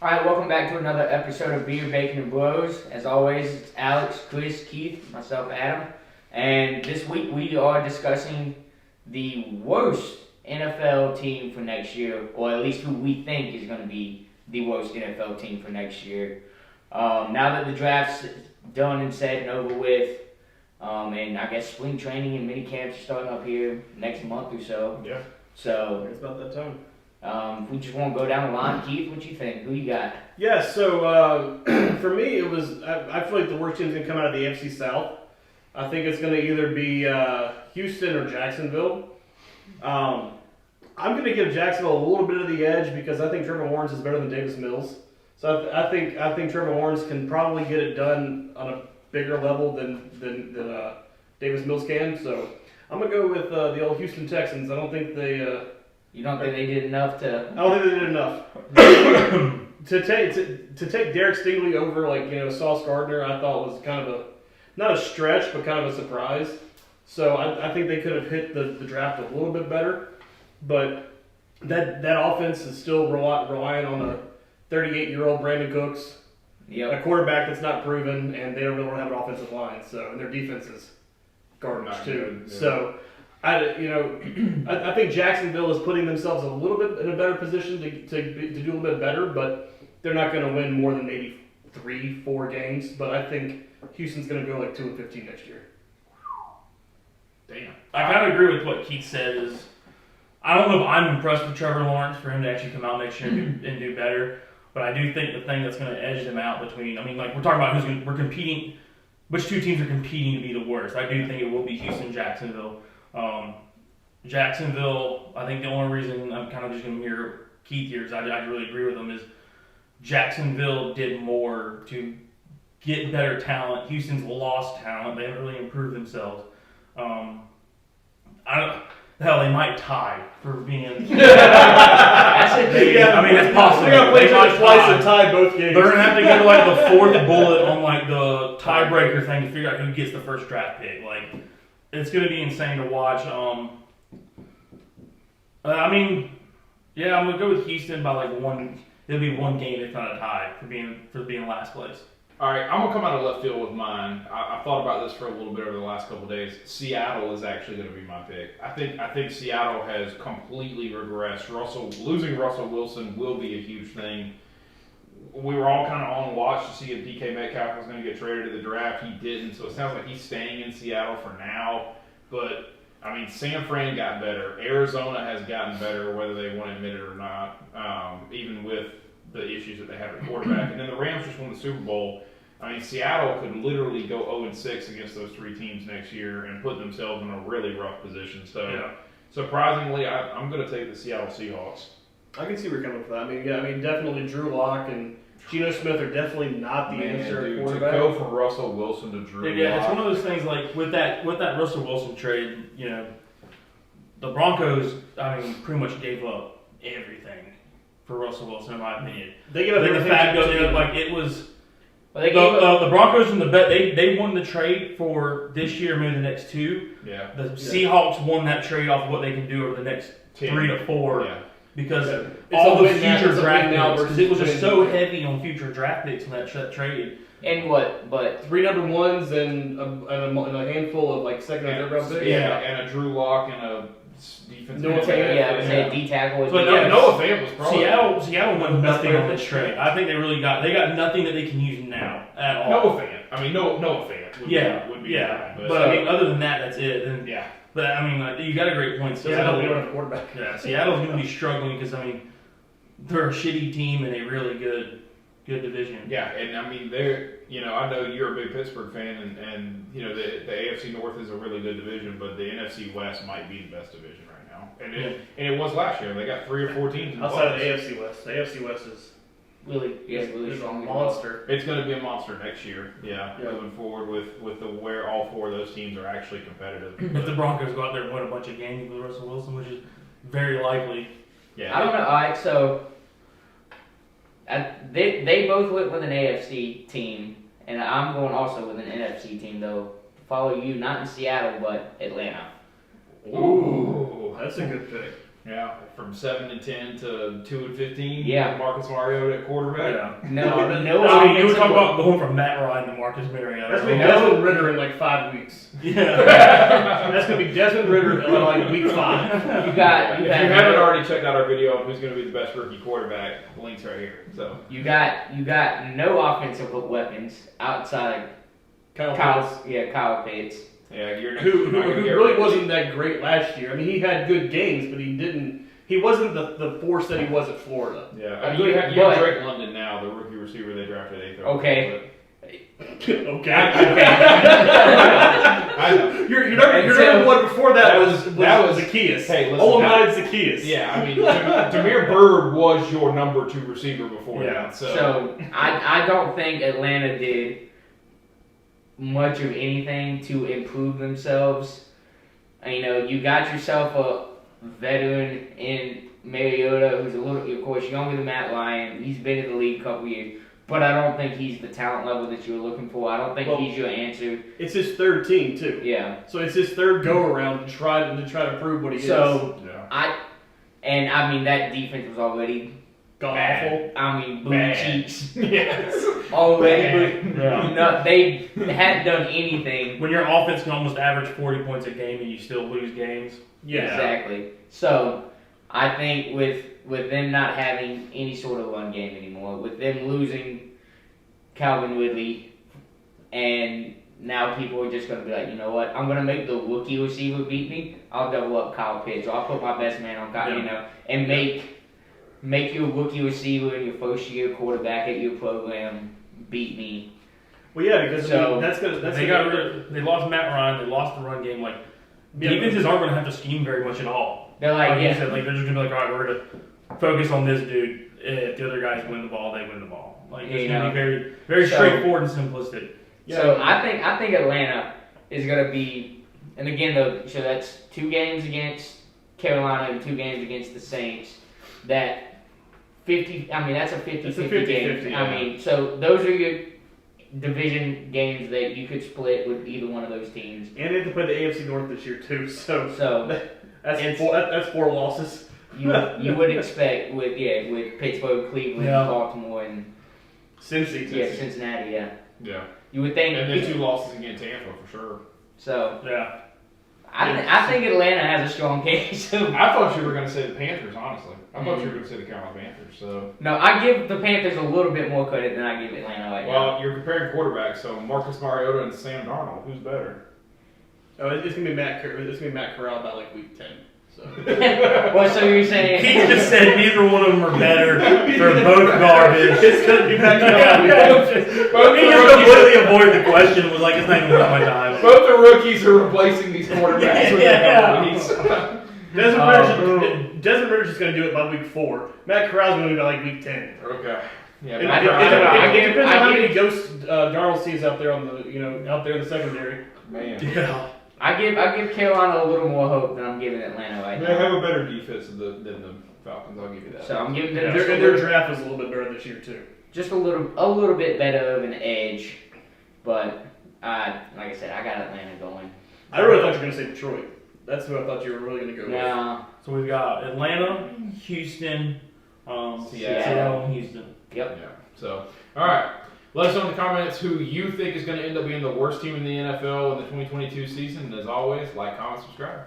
All right, welcome back to another episode of Beer, Bacon, and Bros. As always, it's Alex, Chris, Keith, myself, Adam. And this week we are discussing the worst NFL team for next year, or at least who we think is going to be the worst NFL team for next year. Now that the draft's done and said and over with, and I guess spring training and mini camps are starting up here next month or so. Yeah. So It's about that time. we just want to go down the line. Keith, what you think? Who you got? Yeah, so for me, it was, I feel like the worst team's going to come out of the AFC South. I think it's going to either be Houston or Jacksonville. I'm going to give Jacksonville a little bit of the edge because I think Trevor Lawrence is better than Davis Mills. So I think Trevor Lawrence can probably get it done on a bigger level than Davis Mills can. So I'm going to go with the old Houston Texans. I don't think they... You don't think they did enough to? I don't think they did enough. to take Derek Stingley over Sauce Gardner, I thought was kind of not a stretch, but kind of a surprise. So I think they could have hit the draft a little bit better, but that offense is still relying on a 38-year-old Brandon Cooks, a quarterback that's not proven, and they don't really have an offensive line. So and their defense is garbage too. Yeah. So. I think Jacksonville is putting themselves a little bit in a better position to do a little bit better, but they're not going to win more than maybe 3-4 games. But I think Houston's going to go like 2-15 next year. Damn. I kind of agree with what Keith said. Is I don't know if I'm impressed with Trevor Lawrence for him to actually come out next year and do better, but I do think the thing that's going to edge them out between, we're talking about we're competing, which two teams are competing to be the worst. I do think it will be Houston, Jacksonville. Jacksonville, I think the only reason I'm kind of just going to mirror Keith here is I really agree with him is Jacksonville did more to get better talent. Houston's lost talent. They haven't really improved themselves. They might tie for being. That's a good. It's possible. They're going to play They might twice and tie both games. They're going to have to get like the fourth bullet on like the tiebreaker thing to figure out who gets the first draft pick. It's going to be insane to watch. I'm going to go with Houston by one. It'll be one game, if not a tie, for being last place. All right, I'm gonna come out of left field with mine. I thought about this for a little bit over the last couple of days. Seattle is actually going to be my pick. I think Seattle has completely regressed. Losing Russell Wilson will be a huge thing. We were all kind of on watch to see if DK Metcalf was going to get traded to the draft. He didn't, so it sounds like he's staying in Seattle for now. But San Fran got better. Arizona has gotten better, whether they want to admit it or not, even with the issues that they have at quarterback. And then the Rams just won the Super Bowl. Seattle could literally go 0-6 against those three teams next year and put themselves in a really rough position. So, surprisingly, I'm going to take the Seattle Seahawks. I can see where you're coming from that. Definitely Drew Lock and Geno Smith are definitely not the answer at quarterback. To go from Russell Wilson to Drew Yeah, Lock. it's one of those things like with that Russell Wilson trade, the Broncos, pretty much gave up everything for Russell Wilson, in my opinion. They gave up the everything. fact that it was. The Broncos and the bet they won the trade for this year, maybe the next two. Yeah. The Seahawks won that trade off of what they can do over the next 3 to 4. Yeah. Because It's all a the win now- future it's a draft win now picks, because versus it was just win. so heavy on future draft picks in that trade. And what? But 3 number ones and a handful of second and third round picks. And a Drew Lock and a defensive. Noah Fant. I would say D tackle. But Noah Fant was probably Seattle won nothing on this trade. I think they got nothing that they can use now at all. Noah Fant. Noah Fant would be yeah. fine, But other than that, that's it. And, yeah. But you got a great point. Seattle, we don't have a quarterback. Yeah, Seattle's going to be struggling because they're a shitty team and a really good division. Yeah, and they're I know you're a big Pittsburgh fan, and the AFC North is a really good division, but the NFC West might be the best division right now, and it was last year. They got 3 or 4 teams in the Outside of the playoffs. AFC West. The AFC West is really is a strong. monster. It's going to be a monster next year. Yeah. Moving forward with where all 4 of those teams are actually competitive. If the Broncos go out there and win a bunch of games with Russell Wilson, which is very likely. Yeah. I don't know. All right, so they both went with an AFC team, and I'm going also with an NFC team though. Follow you, not in Seattle, but Atlanta. Ooh, That's a good pick. Yeah, from 7-10 to 2-15. Yeah. Marcus Mariota at quarterback. Yeah. No, No, no. I mean, you would offensive talk weapon. about going from Matt Ryan to Marcus Mariota. That's gonna be No. Desmond Ritter in like 5 weeks. Yeah. That's gonna be Desmond Ritter in like week 5. You got If you you got haven't no, already checked out our video of who's going to be the best rookie quarterback, the link's right here. So you got no offensive weapons outside Kyle Pitts. yeah, you're Who not gonna get really rid of wasn't that great last year. I mean, he had good games, but he wasn't the force that he was at Florida. Yeah, I mean, you have But- Drake London now, the rookie receiver they drafted 8th. overall, Okay. Okay. I know. Your number one before that was Zacchaeus. Hey, listen, Olamide Zacchaeus. Yeah, I mean, Jameer Byrd was your number 2 receiver before Yeah. that. So I don't think Atlanta did much of anything to improve themselves. You know, you got yourself a veteran in Mariota who's a little, of course, younger than Matt Ryan. He's been in the league a couple years, but I don't think he's the talent level that you were looking for. I don't think he's your answer. It's his third team too. Yeah. So it's his third go around to try to prove what he So yeah. I mean that defense was already is. God bad. awful. I mean booty Bad. cheeks yes. already. But Yeah. no, they hadn't done anything. When your offense can almost average 40 points a game and you still lose games. Yeah. Exactly. So I think with them not having any sort of run game anymore, with them losing Calvin Ridley, and now people are just going to be like, you know what? I'm going to make the rookie receiver beat me. I'll double up Kyle Pitts, or I'll put my best man on Kyle, Yeah. you know, and make your rookie receiver and your first year quarterback at your program beat me. Well, yeah, because So, I mean, They lost Matt Ryan. They lost the run game. Like Yeah, defenses aren't going to have to scheme very much at all. They're like, Like you yeah, said, like they're just going to be like, all right, we're going to focus on this dude. If the other guys win the ball, they win the ball. Like it's going to be very, very So- straightforward and simplistic. So I think Atlanta is going to be, and again though, so that's 2 games against Carolina and 2 games against the Saints. That 50, I mean that's a 50-50 It's a game. 50-50, I yeah. mean, so those are your division games that you could split with either one of those teams. and they have to play the AFC North this year too. So So that's 4 losses. you would expect with Pittsburgh, Cleveland, Yeah. Baltimore, and Cincy. Cincinnati, yeah. Yeah. You would think. And then 2 losses against Tampa for sure. So Yeah. I think Atlanta has a strong case. I thought you were going to say the Panthers, honestly. I thought you were going to say the Carolina Panthers. So, No, I give the Panthers a little bit more credit than I give Atlanta right now. well, you're comparing quarterbacks. So Marcus Mariota and Sam Darnold, who's better? Oh, it's gonna be Matt Corral by like week 10. So Well, so you're saying He just said neither one of them are better. They're both garbage. it's gonna be Matt Corral. Both He the just rookies, completely avoided the question. Was like, it's not even worth my time. both the rookies are replacing these quarterbacks with Yeah. their Desmond Ritter's just gonna do it by week 4. Matt Corral's gonna do it by like week 10. Okay. Yeah, It, but it- I it give- depends on I how give- many ghosts Darnold sees out there on the out there in the secondary. man. Yeah. I give Carolina a little more hope than I'm giving Atlanta right They now. have a better defense than the Falcons. I'll give you that. So I'm giving them And just, their draft was a little bit better this year too. just a little bit better of an edge, but like I said, I got Atlanta going. I really thought you were gonna say Detroit. That's who I thought you were really gonna go with. No, So we've got Atlanta, Houston, Seattle, and Houston. yep. Yeah. So, all right. Let us know in the comments who you think is going to end up being the worst team in the NFL in the 2022 season. And as always, like, comment, subscribe.